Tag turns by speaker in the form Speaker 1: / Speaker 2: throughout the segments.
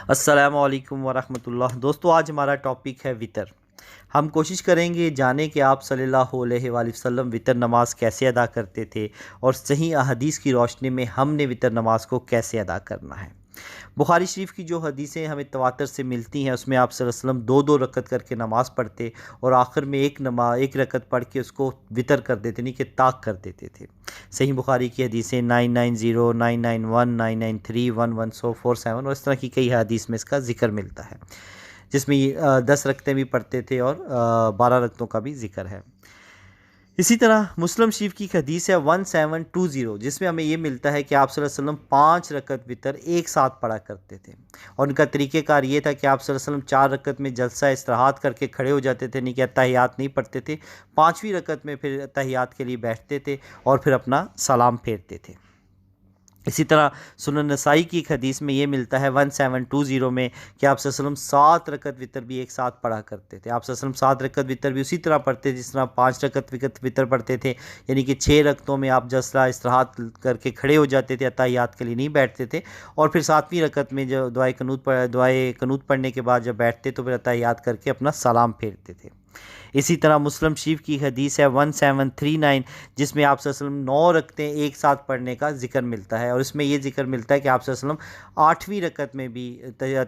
Speaker 1: السلام علیکم ورحمۃ اللہ۔ دوستو، آج ہمارا ٹاپک ہے وطر۔ ہم کوشش کریں گے جانیں کہ آپ صلی اللہ علیہ وآلہ وسلم وطر نماز کیسے ادا کرتے تھے اور صحیح احادیث کی روشنی میں ہم نے وطر نماز کو کیسے ادا کرنا ہے۔ بخاری شریف کی جو حدیثیں ہمیں تواتر سے ملتی ہیں اس میں آپ صلی اللہ علیہ وسلم دو دو رکعت کر کے نماز پڑھتے اور آخر میں ایک رکعت پڑھ کے اس کو وطر کر دیتے، یعنی کہ طاق کر دیتے تھے۔ صحیح بخاری کی حدیثیں 990، 991، 993، 11447 اور اس طرح کی کئی حدیث میں اس کا ذکر ملتا ہے، جس میں 10 رکعتیں بھی پڑھتے تھے اور 12 رکعتوں کا بھی ذکر ہے۔ اسی طرح مسلم شریف کی حدیث ہے 1720، جس میں ہمیں یہ ملتا ہے کہ آپ صلی اللہ علیہ وسلم 5 رکعت وطر ایک ساتھ پڑھا کرتے تھے، اور ان کا طریقہ کار یہ تھا کہ آپ صلی اللہ علیہ وسلم 4 رکعت میں جلسہ استراحت کر کے کھڑے ہو جاتے تھے، یعنی کہ اتحیات نہیں پڑھتے تھے، 5ویں رکعت میں پھر اتحیات کے لیے بیٹھتے تھے اور پھر اپنا سلام پھیرتے تھے۔ اسی طرح سنن نسائی کی ایک حدیث میں یہ ملتا ہے 1720 میں کہ آپ صلی اللہ علیہ وسلم 7 رکعت وطر بھی ایک ساتھ پڑھا کرتے تھے۔ آپ صلی اللہ علیہ وسلم 7 رکعت وطر بھی اسی طرح پڑھتے جس طرح 5 رکعت وطر پڑھتے تھے، یعنی کہ 6 رکعتوں میں آپ جلسہ استراحت کر کے کھڑے ہو جاتے تھے، اتحیات کے لیے نہیں بیٹھتے تھے، اور پھر 7ویں رکعت میں جو دعائے قنوت پڑھنے کے بعد جب بیٹھتے تو پھر اتحیات کر کے اپنا سلام پھیرتے تھے۔ اسی طرح مسلم شریف کی حدیث ہے 1739، جس میں آپ صلی اللہ علیہ وسلم 9 رکعتیں ایک ساتھ پڑھنے کا ذکر ملتا ہے، اور اس میں یہ ذکر ملتا ہے کہ آپ صلی اللہ علیہ وسلم 8ویں رکعت میں بھی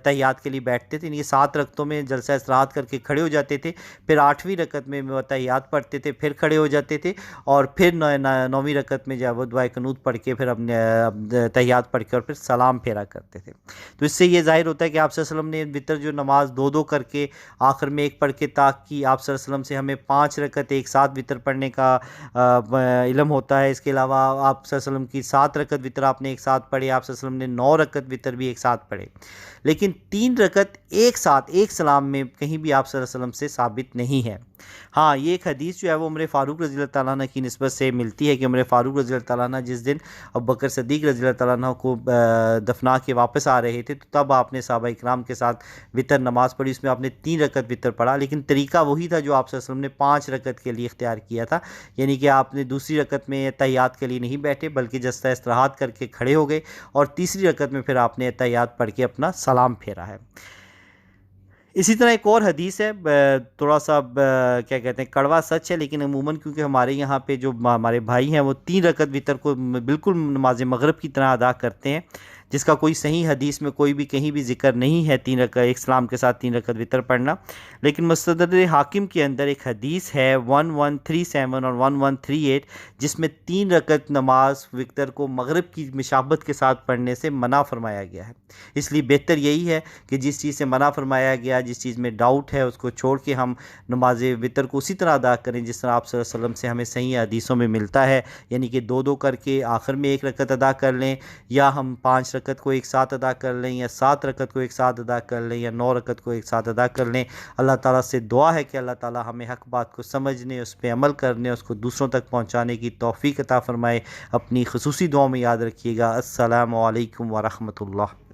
Speaker 1: تحیات کے لیے بیٹھتے تھے، یعنی 7 رکعتوں میں جلسہ استراحت کر کے کھڑے ہو جاتے تھے، پھر 8ویں رکعت میں تحیات پڑھتے تھے، پھر کھڑے ہو جاتے تھے، اور پھر 9ویں رکعت میں جب وہ دعائے قنوت پڑھ کے پھر اپنے تحیات پڑھ کے اور پھر سلام پھیرا کرتے تھے۔ تو اس سے یہ ظاہر ہوتا ہے کہ آپ صلی اللہ علیہ وسلم نے وطر جو نماز 2 کر کے آخر میں ایک پڑھ کے طاق کی، آپ صلی اللہ علیہ وسلم سے ہمیں 5 رکعت ایک ساتھ وطر پڑھنے کا علم ہوتا ہے۔ اس کے علاوہ آپ صلی اللہ علیہ وسلم کی 7 رکعت وطر آپ نے ایک ساتھ پڑھے، آپ صلی اللہ علیہ وسلم نے 9 رکعت وطر بھی ایک ساتھ پڑھے، لیکن 3 رکعت ایک ساتھ ایک سلام میں کہیں بھی آپ صلی اللہ علیہ وسلم سے ثابت نہیں ہے۔ ہاں، یہ ایک حدیث جو ہے وہ عمر فاروق رضی اللہ تعالیٰ عنہ کی نسبت سے ملتی ہے کہ عمر فاروق رضی اللہ تعالیٰ عنہ جس دن ابوبکر صدیق رضی اللہ تعالیٰ عنہ کو دفنا کے واپس آ رہے تھے تو تب آپ نے صحابہ اکرام کے ساتھ وطر نماز پڑھی، اس میں آپ نے 3 رکعت وطر پڑھا، لیکن طریقہ وہی تھا جو آپ صلی اللہ علیہ وسلم نے 5 رکعت کے لیے اختیار کیا تھا، یعنی کہ آپ نے دوسری رکعت میں تحیات کے لیے نہیں بیٹھے بلکہ جلسہ استراحت کر کے کھڑے ہو گئے، اور تیسری رکعت میں پھر آپ نے تحیات پڑھ کے اپنا سلام پھیرا ہے۔ اسی طرح ایک اور حدیث ہے، تھوڑا سا کیا کہتے ہیں کڑوا سچ ہے، لیکن عموماً کیونکہ ہمارے یہاں پہ جو ہمارے بھائی ہیں وہ 3 رکعت وطر کو بالکل نماز مغرب کی طرح ادا کرتے ہیں، جس کا کوئی صحیح حدیث میں کوئی بھی کہیں بھی ذکر نہیں ہے 3 رکعت ایک سلام کے ساتھ 3 رکعت وطر پڑھنا، لیکن مستدرک حاکم کے اندر ایک حدیث ہے 1137 اور 1138، جس میں 3 رکعت نماز وطر کو مغرب کی مشابت کے ساتھ پڑھنے سے منع فرمایا گیا ہے۔ اس لیے بہتر یہی ہے کہ جس چیز سے منع فرمایا گیا، جس چیز میں ڈاؤٹ ہے، اس کو چھوڑ کے ہم نماز وطر کو اسی طرح ادا کریں جس طرح آپ صلی اللہ علیہ وسلم سے ہمیں صحیح حدیثوں میں ملتا ہے، یعنی کہ 2 کر کے آخر میں 1 رکعت ادا کر لیں، یا ہم 5 رکعت کو ایک ساتھ ادا کر لیں، یا 7 رکعت کو ایک ساتھ ادا کر لیں، یا 9 رکعت کو ایک ساتھ ادا کر لیں۔ اللہ تعالیٰ سے دعا ہے کہ اللہ تعالیٰ ہمیں حق بات کو سمجھنے، اس پہ عمل کرنے، اس کو دوسروں تک پہنچانے کی توفیق عطا فرمائے۔ اپنی خصوصی دعاؤں میں یاد رکھیے گا۔ السلام علیکم ورحمۃ اللہ۔